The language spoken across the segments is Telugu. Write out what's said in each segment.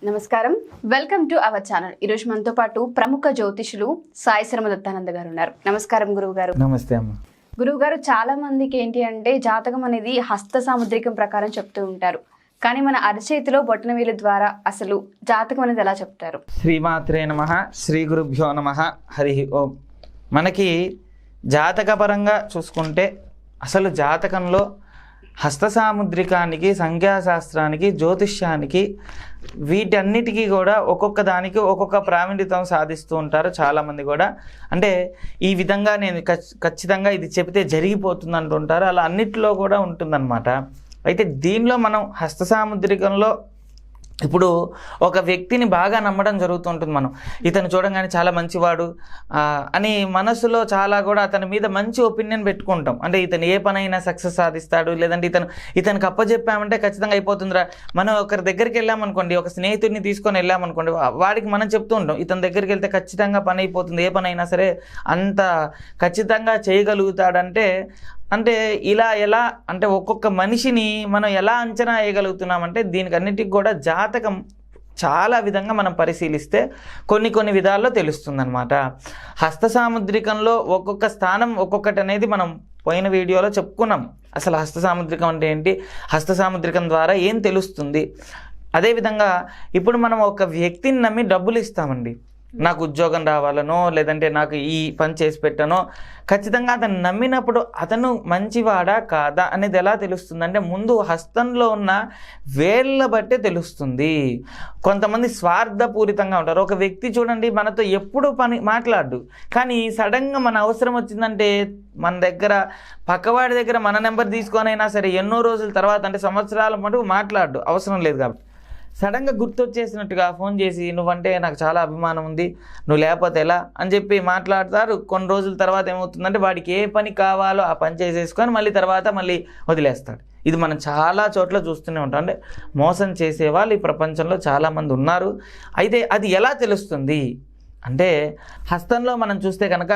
నమస్కారం, వెల్కమ్ టు అవర్ ఛానల్. ఈరోజు మనతో పాటు ప్రముఖ జ్యోతిషులు సాయి శర్మ దత్తానంద గారు ఉన్నారు. నమస్కారం గురువు గారు. నమస్తే అమ్మ. గురువు గారు, చాలా మందికి ఏంటి అంటే జాతకం అనేది హస్త సాముద్రికం ప్రకారం చెప్తూ ఉంటారు, కానీ మన అరచేతిలో బొటనవేలు ద్వారా అసలు జాతకం అనేది ఎలా చెప్తారు? శ్రీమాత్రే నమః, శ్రీ గురుభ్యో నమః, హరి ఓం. మనకి జాతకపరంగా చూసుకుంటే అసలు జాతకంలో హస్త సాముద్రికానికి, సంఖ్యాశాస్త్రానికి, జ్యోతిష్యానికి వీటన్నిటికీ కూడా ఒక్కొక్క దానికి ఒక్కొక్క ప్రావీణ్యతం సాధిస్తూ ఉంటారు చాలామంది కూడా. అంటే ఈ విధంగా నేను ఖచ్చితంగా ఇది చెబితే జరిగిపోతుంది అంటుంటారు. అలా అన్నిటిలో కూడా ఉంటుందన్నమాట. అయితే దీనిలో మనం హస్త సాముద్రికంలో ఇప్పుడు ఒక వ్యక్తిని బాగా నమ్మడం జరుగుతుంటుంది. మనం ఇతను చూడంగానే చాలా మంచివాడు అని మనసులో చాలా కూడా అతని మీద మంచి ఒపీనియన్ పెట్టుకుంటాం. అంటే ఇతను ఏ పనైనా సక్సెస్ సాధిస్తాడు, లేదంటే ఇతనికి అప్పచెప్పామంటే ఖచ్చితంగా అయిపోతుందిరా. మనం ఒకరి దగ్గరికి వెళ్ళామనుకోండి, ఒక స్నేహితుడిని తీసుకొని వెళ్ళామనుకోండి, వాడికి మనం చెప్తూ ఉంటాం ఇతని దగ్గరికి వెళ్తే ఖచ్చితంగా పని అయిపోతుంది, ఏ పనైనా సరే అంత ఖచ్చితంగా చేయగలుగుతాడంటే. అంటే ఇలా ఎలా అంటే ఒక్కొక్క మనిషిని మనం ఎలా అంచనా వేయగలుగుతున్నామంటే దీనికి అన్నిటికి కూడా జాతకం చాలా విధంగా మనం పరిశీలిస్తే కొన్ని విధాల్లో తెలుస్తుందన్నమాట. హస్త సాముద్రికంలో ఒక్కొక్క స్థానం ఒక్కొక్కటి అనేది మనం పోయిన వీడియోలో చెప్పుకున్నాం. అసలు హస్త సాముద్రికం అంటే ఏంటి, హస్త సాముద్రికం ద్వారా ఏం తెలుస్తుంది. అదేవిధంగా ఇప్పుడు మనం ఒక వ్యక్తిని నమ్మి డబ్బులు ఇస్తామండి. నాకు ఉద్యోగం రావాలనో, లేదంటే నాకు ఈ పని చేసి పెట్టనో, ఖచ్చితంగా అతను నమ్మినప్పుడు అతను మంచివాడా కాదా అనేది ఎలా తెలుస్తుందంటే ముందు హస్తంలో ఉన్న వేళ్ళ బట్టే తెలుస్తుంది. కొంతమంది స్వార్థపూరితంగా ఉంటారు. ఒక వ్యక్తి చూడండి మనతో ఎప్పుడు మాట్లాడు, కానీ సడన్గా మన అవసరం వచ్చిందంటే మన దగ్గర పక్కవాడి దగ్గర మన నెంబర్ తీసుకొనైనా సరే ఎన్నో రోజుల తర్వాత, అంటే సంవత్సరాల మటుకు మాట్లాడు, అవసరం లేదు కాబట్టి సడన్గా గుర్తొచ్చేసినట్టుగా ఫోన్ చేసి నువ్వంటే నాకు చాలా అభిమానం ఉంది, నువ్వు లేకపోతే ఎలా అని చెప్పి మాట్లాడతారు. కొన్ని రోజుల తర్వాత ఏమవుతుందంటే వాడికి ఏ పని కావాలో ఆ పని చేసేసుకొని మళ్ళీ వదిలేస్తాడు. ఇది మనం చాలా చోట్ల చూస్తూనే ఉంటాం. అంటే మోసం చేసేవాళ్ళు ఈ ప్రపంచంలో చాలామంది ఉన్నారు. అయితే అది ఎలా తెలుస్తుంది అంటే హస్తంలో మనం చూస్తే కనుక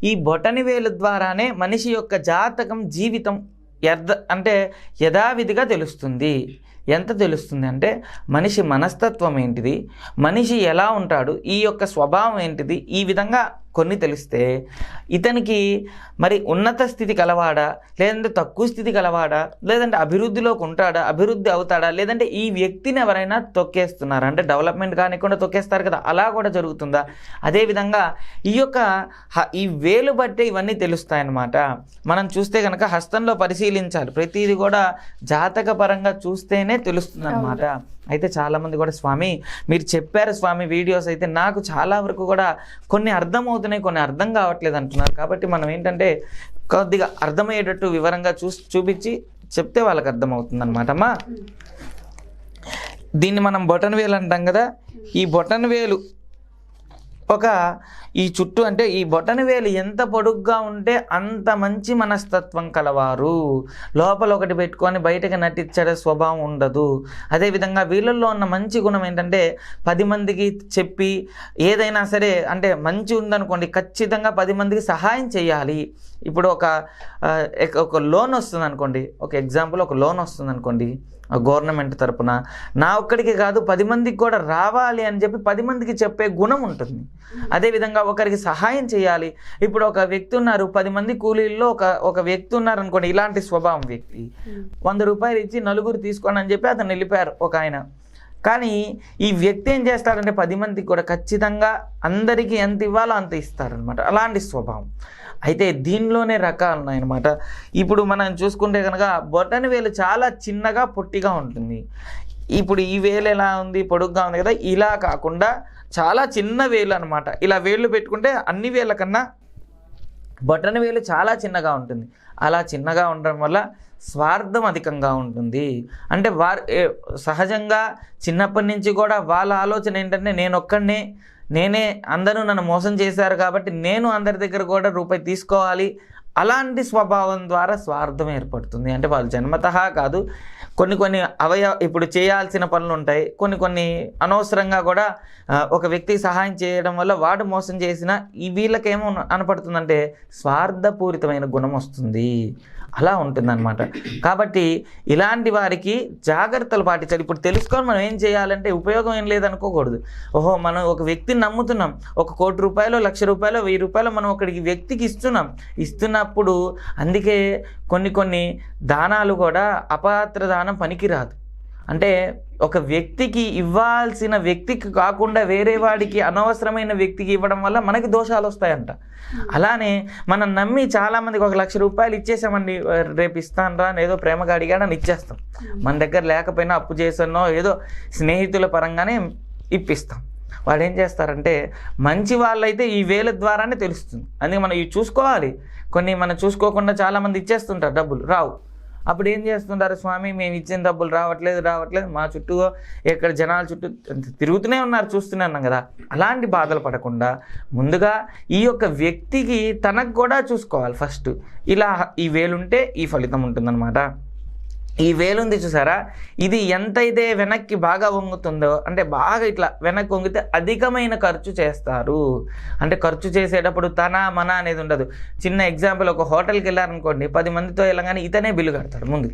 ఈ బొటనవేలు ద్వారానే మనిషి యొక్క జాతకం, జీవితం అంటే యథావిధిగా తెలుస్తుంది. ఎంత తెలుస్తుంది అంటే మనిషి మనస్తత్వం ఏంటిది, మనిషి ఎలా ఉంటాడు, ఈ యొక్క స్వభావం ఏంటిది, ఈ విధంగా కొన్ని తెలిస్తే ఇతనికి మరి ఉన్నత స్థితి కలవాడా, లేదంటే తక్కువ స్థితి కలవాడా, లేదంటే అభివృద్ధిలోకి ఉంటాడా, అభివృద్ధి అవుతాడా, లేదంటే ఈ వ్యక్తిని ఎవరైనా తొక్కేస్తున్నారా, అంటే డెవలప్మెంట్ కానికుండా తొక్కేస్తారు కదా, అలా కూడా జరుగుతుందా. అదేవిధంగా ఈ వేలు బట్టే ఇవన్నీ తెలుస్తాయన్నమాట. మనం చూస్తే కనుక హస్తంలో పరిశీలించాలి, ప్రతిదీ కూడా జాతక పరంగా చూస్తేనే తెలుస్తుంది అన్నమాట. అయితే చాలామంది కూడా స్వామి మీరు చెప్పారు స్వామి వీడియోస్, అయితే నాకు చాలా వరకు కూడా కొన్ని అర్థమవుతున్నాయి, కొన్ని అర్థం కావట్లేదు అంటున్నారు. కాబట్టి మనం ఏంటంటే కొద్దిగా అర్థమయ్యేటట్టు వివరంగా చూపించి చెప్తే వాళ్ళకి అర్థమవుతుంది అనమాట. అమ్మా, దీన్ని మనం బొటనవేలు అంటాం కదా. ఈ బొటనవేలు ఈ చుట్టూ, అంటే ఈ బొటనవేలు ఎంత పొడుగ్గా ఉంటే అంత మంచి మనస్తత్వం కలవారు. లోపల ఒకటి పెట్టుకొని బయటకు నటించే స్వభావం ఉండదు. అదేవిధంగా వీళ్ళల్లో ఉన్న మంచి గుణం ఏంటంటే 10 మందికి చెప్పి ఏదైనా సరే, అంటే మంచి ఉందనుకోండి ఖచ్చితంగా 10 మందికి సహాయం చేయాలి. ఇప్పుడు ఒక లోన్ వస్తుంది అనుకోండి, ఒక ఎగ్జాంపుల్, ఒక లోన్ వస్తుంది అనుకోండి గవర్నమెంట్ తరపున, నా ఒక్కడికి కాదు 10 మందికి కూడా రావాలి అని చెప్పి 10 మందికి చెప్పే గుణం ఉంటుంది. అదేవిధంగా ఒకరికి సహాయం చేయాలి. ఇప్పుడు ఒక వ్యక్తి ఉన్నారు, 10 మంది కూలీల్లో ఒక వ్యక్తి ఉన్నారు అనుకోండి, ఇలాంటి స్వభావం వ్యక్తి 100 రూపాయలు ఇచ్చి నలుగురు తీసుకోండి అని చెప్పి అతను వెళ్ళిపోయారు ఒక ఆయన. కానీ ఈ వ్యక్తి ఏం చేస్తాడంటే 10 మందికి కూడా ఖచ్చితంగా అందరికీ ఎంత ఇవ్వాలో అంత ఇస్తారనమాట, అలాంటి స్వభావం. అయితే దీనిలోనే రకాలు ఉన్నాయన్నమాట. ఇప్పుడు మనం చూసుకుంటే కనుక బొటనవేలు చాలా చిన్నగా పొట్టిగా ఉంటుంది. ఇప్పుడు ఈ వేలు ఎలా ఉంది, పొడుగ్గా ఉంది కదా, ఇలా కాకుండా చాలా చిన్న వేలు అనమాట. ఇలా వేళ్ళు పెట్టుకుంటే అన్ని వేళ్ళ కన్నా బొటనవేలు చాలా చిన్నగా ఉంటుంది. అలా చిన్నగా ఉండడం వల్ల స్వార్థం అధికంగా ఉంటుంది. అంటే సహజంగా చిన్నప్పటి నుంచి కూడా వాళ్ళ ఆలోచన ఏంటంటే నేనే అందరూ నన్ను మోసం చేశారు కాబట్టి నేను అందరి దగ్గర కూడా రూపాయి తీసుకోవాలి, అలాంటి స్వభావం ద్వారా స్వార్థం ఏర్పడుతుంది. అంటే వాళ్ళు జన్మతః కాదు, కొన్ని ఇప్పుడు చేయాల్సిన పనులు ఉంటాయి, కొన్ని అనవసరంగా కూడా ఒక వ్యక్తికి సహాయం చేయడం వల్ల వాడు మోసం చేసిన వీళ్ళకేమో అనపడుతుందంటే స్వార్థపూరితమైన గుణం వస్తుంది. అలా ఉంటుందన్నమాట. కాబట్టి ఇలాంటి వారికి జాగ్రత్తలు పాటించాలి. ఇప్పుడు తెలుసుకొని మనం ఏం చేయాలంటే ఉపయోగం ఏం లేదనుకోకూడదు. ఓహో, మనం ఒక వ్యక్తిని నమ్ముతున్నాం, ఒక ₹1,00,000 ₹1,00,000 ₹1,000 మనం ఒకడికి వ్యక్తికి ఇస్తున్నప్పుడు అందుకే కొన్ని దానాలు కూడా అపాత్ర దానం పనికిరాదు. అంటే ఒక వ్యక్తికి ఇవ్వాల్సిన వ్యక్తికి కాకుండా వేరే వాడికి అనవసరమైన వ్యక్తికి ఇవ్వడం వల్ల మనకి దోషాలు వస్తాయంట. అలానే మనం నమ్మి చాలామందికి ₹1,00,000 ఇచ్చేసామండి, రేపు ఇస్తాను రా ఏదో ప్రేమగా అడిగాడని ఇచ్చేస్తాం. మన దగ్గర లేకపోయినా అప్పు చేసానో ఏదో స్నేహితుల పరంగానే ఇప్పిస్తాం. వాడు ఏం చేస్తారంటే, మంచి వాళ్ళైతే ఈ వేల ద్వారానే తెలుస్తుంది. అందుకే మనం ఇవి చూసుకోవాలి. కొన్ని మనం చూసుకోకుండా చాలామంది ఇచ్చేస్తుంటారు, డబ్బులు రావు. అప్పుడు ఏం చేస్తుంటారు, స్వామి మేము ఇచ్చిన డబ్బులు రావట్లేదు, మా చుట్టూ ఎక్కడ జనాల చుట్టూ తిరుగుతూనే ఉన్నారు, చూస్తూనే ఉన్నాం కదా. అలాంటి బాధలు పడకుండా ముందుగా ఈ యొక్క వ్యక్తికి తనకు కూడా చూసుకోవాలి. ఫస్ట్ ఇలా ఈ వేలుంటే ఈ ఫలితం ఉంటుందన్నమాట. ఈ వేలుంది చూసారా, ఇది ఎంతైతే వెనక్కి బాగా వంగుతుందో, అంటే బాగా ఇట్లా వెనక్కి వంగితే అధికమైన ఖర్చు చేస్తారు. అంటే ఖర్చు చేసేటప్పుడు మన అనేది ఉండదు. చిన్న ఎగ్జాంపుల్, ఒక హోటల్కి వెళ్ళారనుకోండి, 10 మందితో వెళ్ళగానే ఇతనే బిల్లు కడతాడు ముందు.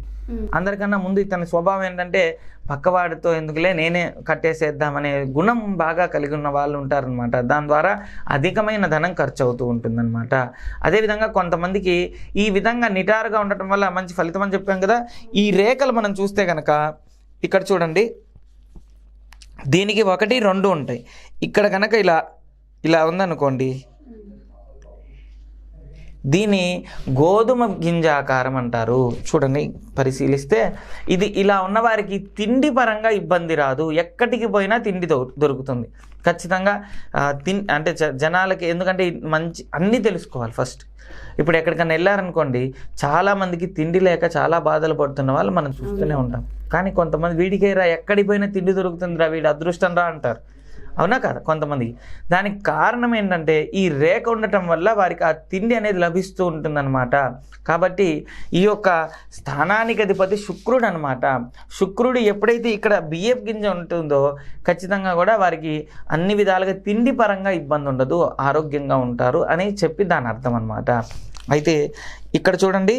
అందరికన్నా ముందు ఇతని స్వభావం ఏంటంటే, పక్కవాడితో ఎందుకులే నేనే కట్టేసేద్దామనే గుణం బాగా కలిగి ఉన్న వాళ్ళు ఉంటారనమాట. దాని ద్వారా అధికమైన ధనం ఖర్చు అవుతూ ఉంటుందన్నమాట. అదేవిధంగా కొంతమందికి ఈ విధంగా నిటారుగా ఉండటం వల్ల మంచి ఫలితం అని చెప్పాం కదా. ఈ రేఖలు మనం చూస్తే కనుక ఇక్కడ చూడండి, దీనికి 1, 2 ఉంటాయి. ఇక్కడ కనుక ఇలా ఉందనుకోండి, దీన్ని గోధుమ గింజాకారం అంటారు. చూడండి, పరిశీలిస్తే ఇది ఇలా ఉన్నవారికి తిండి పరంగా ఇబ్బంది రాదు. ఎక్కడికి పోయినా తిండి దొరుకుతుంది ఖచ్చితంగా. అంటే జనాలకి, ఎందుకంటే మంచి అన్నీ తెలుసుకోవాలి ఫస్ట్. ఇప్పుడు ఎక్కడికైనా వెళ్ళారనుకోండి, చాలామందికి తిండి లేక చాలా బాధలు పడుతున్న వాళ్ళు మనం చూస్తూనే ఉంటాం. కానీ కొంతమంది వీడికే రా, ఎక్కడికి పోయినా తిండి దొరుకుతుందిరా, వీడి అదృష్టం రా అంటారు. అవునా కదా కొంతమందికి. దానికి కారణం ఏంటంటే, ఈ రేఖ ఉండటం వల్ల వారికి ఆ తిండి అనేది లభిస్తూ ఉంటుందన్నమాట. కాబట్టి ఈ యొక్క స్థానానికి అధిపతి శుక్రుడు అనమాట. శుక్రుడు ఎప్పుడైతే ఇక్కడ బియ్యపు గింజ ఉంటుందో ఖచ్చితంగా కూడా వారికి అన్ని విధాలుగా తిండి పరంగా ఇబ్బంది ఉండదు, ఆరోగ్యంగా ఉంటారు అని చెప్పి దాని అర్థం అనమాట. అయితే ఇక్కడ చూడండి,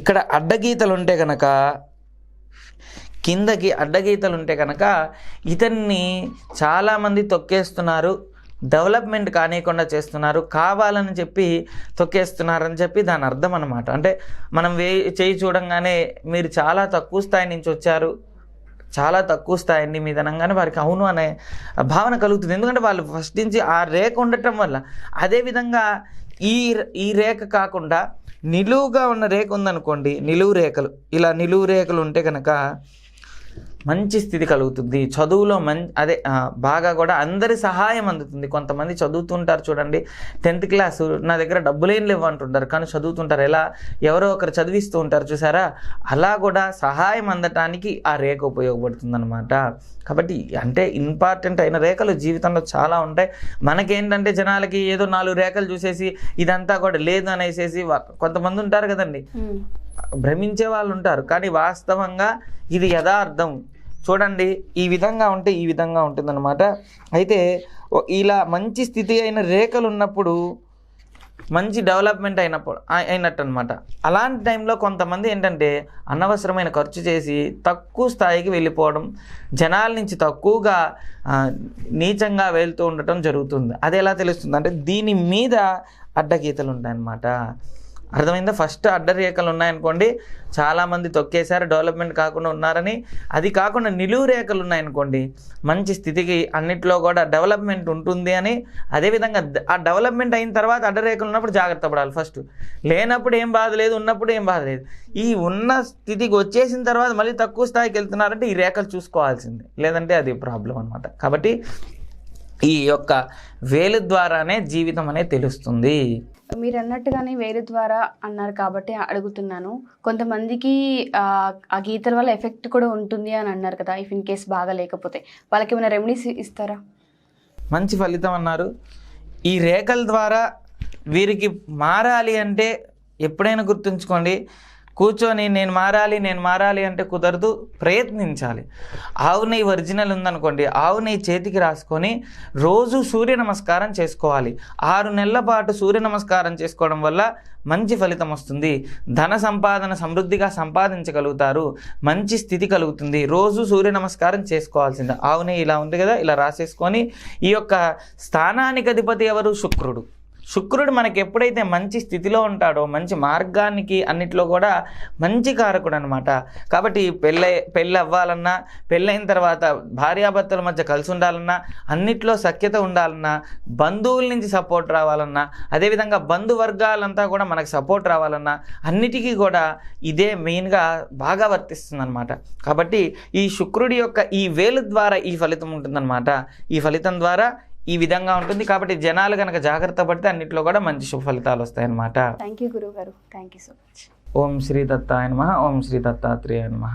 ఇక్కడ అడ్డగీతలు ఉంటే కనుక, కిందకి అడ్డగీతలు ఉంటే కనుక ఇతన్ని చాలామంది తొక్కేస్తున్నారు, డెవలప్మెంట్ కానియకుండా చేస్తున్నారు, కావాలని చెప్పి తొక్కేస్తున్నారని చెప్పి దాని అర్థం అన్నమాట. అంటే మనం చేయి చూడంగానే మీరు చాలా తక్కువ స్థాయి నుంచి వచ్చారు, చాలా తక్కువ స్థాయిని మీద అనగానే వారికి అవును అనే భావన కలుగుతుంది. ఎందుకంటే వాళ్ళు ఫస్ట్ నుంచి ఆ రేఖ ఉండటం వల్ల. అదేవిధంగా ఈ రేఖ కాకుండా నిలువుగా ఉన్న రేఖ ఉందనుకోండి, నిలువు రేఖలు ఉంటే కనుక మంచి స్థితి కలుగుతుంది. చదువులో బాగా కూడా అందరి సహాయం అందుతుంది. కొంతమంది చదువుతుంటారు చూడండి, 10th క్లాసు, నా దగ్గర డబ్బులేం లేవు అంటుంటారు, కానీ చదువుతుంటారు. ఎలా ఎవరో ఒకరు చదివిస్తూ ఉంటారు చూసారా, అలా కూడా సహాయం అందటానికి ఆ రేఖ ఉపయోగపడుతుంది అనమాట. కాబట్టి అంటే ఇంపార్టెంట్ అయిన రేఖలు జీవితంలో చాలా ఉంటాయి. మనకేంటంటే జనాలకి ఏదో 4 రేఖలు చూసేసి ఇదంతా కూడా లేదు అనేసేసి కొంతమంది ఉంటారు కదండి, భ్రమించే వాళ్ళు ఉంటారు. కానీ వాస్తవంగా ఇది యథార్థం. చూడండి, ఈ విధంగా ఉంటే ఈ విధంగా ఉంటుందన్నమాట. అయితే ఇలా మంచి స్థితి అయిన రేఖలు ఉన్నప్పుడు మంచి డెవలప్మెంట్ అయినట్టు అనమాట. అలాంటి టైంలో కొంతమంది ఏంటంటే అనవసరమైన ఖర్చు చేసి తక్కువ స్థాయికి వెళ్ళిపోవడం, జనాల నుంచి తక్కువగా నీచంగా వెళ్తూ ఉండటం జరుగుతుంది. అది ఎలా తెలుస్తుంది అంటే, దీని మీద అడ్డగీతలు ఉంటాయన్నమాట. అర్థమైందా? ఫస్ట్ అడ్డరేఖలు ఉన్నాయనుకోండి, చాలామంది తొక్కేశారు, డెవలప్మెంట్ కాకుండా ఉన్నారని. అది కాకుండా నిలువు రేఖలు ఉన్నాయనుకోండి, మంచి స్థితికి అన్నిట్లో కూడా డెవలప్మెంట్ ఉంటుంది అని. అదేవిధంగా ఆ డెవలప్మెంట్ అయిన తర్వాత అడ్డరేఖలు ఉన్నప్పుడు జాగ్రత్త పడాలి. ఫస్ట్ లేనప్పుడు ఏం బాధ లేదు, ఉన్నప్పుడు ఏం బాధ లేదు. ఈ ఉన్న స్థితికి వచ్చేసిన తర్వాత మళ్ళీ తక్కువ స్థాయికి వెళ్తున్నారంటే ఈ రేఖలు చూసుకోవాల్సిందే, లేదంటే అది ప్రాబ్లం అనమాట. కాబట్టి ఈ యొక్క వేలు ద్వారానే జీవితం అనేది తెలుస్తుంది. మీరు అన్నట్టుగానే వేలు ద్వారా అన్నారు కాబట్టి అడుగుతున్నాను. కొంతమందికి ఆ గీతల వల్ల ఎఫెక్ట్ కూడా ఉంటుంది అని అన్నారు కదా, ఇఫ్ ఇన్ కేస్ బాగా లేకపోతే వాళ్ళకి ఏమైనా రెమెడీస్ ఇస్తారా? మంచి ఫలితం అన్నారు. ఈ రేఖల ద్వారా వీరికి మారాలి అంటే ఎప్పుడైనా గుర్తుంచుకోండి, కూర్చొని నేను మారాలి అంటే కుదరదు, ప్రయత్నించాలి. ఆవు నెయ్యి ఒరిజినల్ ఉందనుకోండి, ఆవు నెయ్యి చేతికి రాసుకొని రోజు సూర్య నమస్కారం చేసుకోవాలి. 6 నెలల పాటు సూర్య నమస్కారం చేసుకోవడం వల్ల మంచి ఫలితం వస్తుంది. ధన సంపాదన సమృద్ధిగా సంపాదించగలుగుతారు, మంచి స్థితి కలుగుతుంది. రోజు సూర్య నమస్కారం చేసుకోవాల్సిందే. ఆవు నెయ్యి ఇలా ఉంది కదా, ఇలా రాసేసుకొని ఈ యొక్క స్థానానికి అధిపతి ఎవరు? శుక్రుడు. శుక్రుడు మనకి ఎప్పుడైతే మంచి స్థితిలో ఉంటాడో, మంచి మార్గానికి అన్నిట్లో కూడా మంచి కారకుడు అనమాట. కాబట్టి పెళ్ళి అవ్వాలన్నా, పెళ్ళైన తర్వాత భార్యాభర్తల మధ్య కలిసి ఉండాలన్నా, అన్నిట్లో సఖ్యత ఉండాలన్నా, బంధువుల నుంచి సపోర్ట్ రావాలన్నా, అదేవిధంగా బంధువర్గాలంతా కూడా మనకు సపోర్ట్ రావాలన్నా, అన్నిటికీ కూడా ఇదే మెయిన్గా బాగా వర్తిస్తుంది అనమాట. కాబట్టి ఈ శుక్రుడి యొక్క ఈ వేలు ద్వారా ఈ ఫలితం ఉంటుందన్నమాట. ఈ ఫలితం ద్వారా ఈ విధంగా ఉంటుంది. కాబట్టి జనాలు కనుక జాగ్రత్త పడితే అన్నింటిలో కూడా మంచి శుభ ఫలితాలు వస్తాయన్నమాట. థ్యాంక్ యూ గురువు గారు, థ్యాంక్ యూ సో మచ్. ఓం శ్రీ దత్తాయ నమః. ఓం శ్రీ దత్తాత్రేయాయ నమః.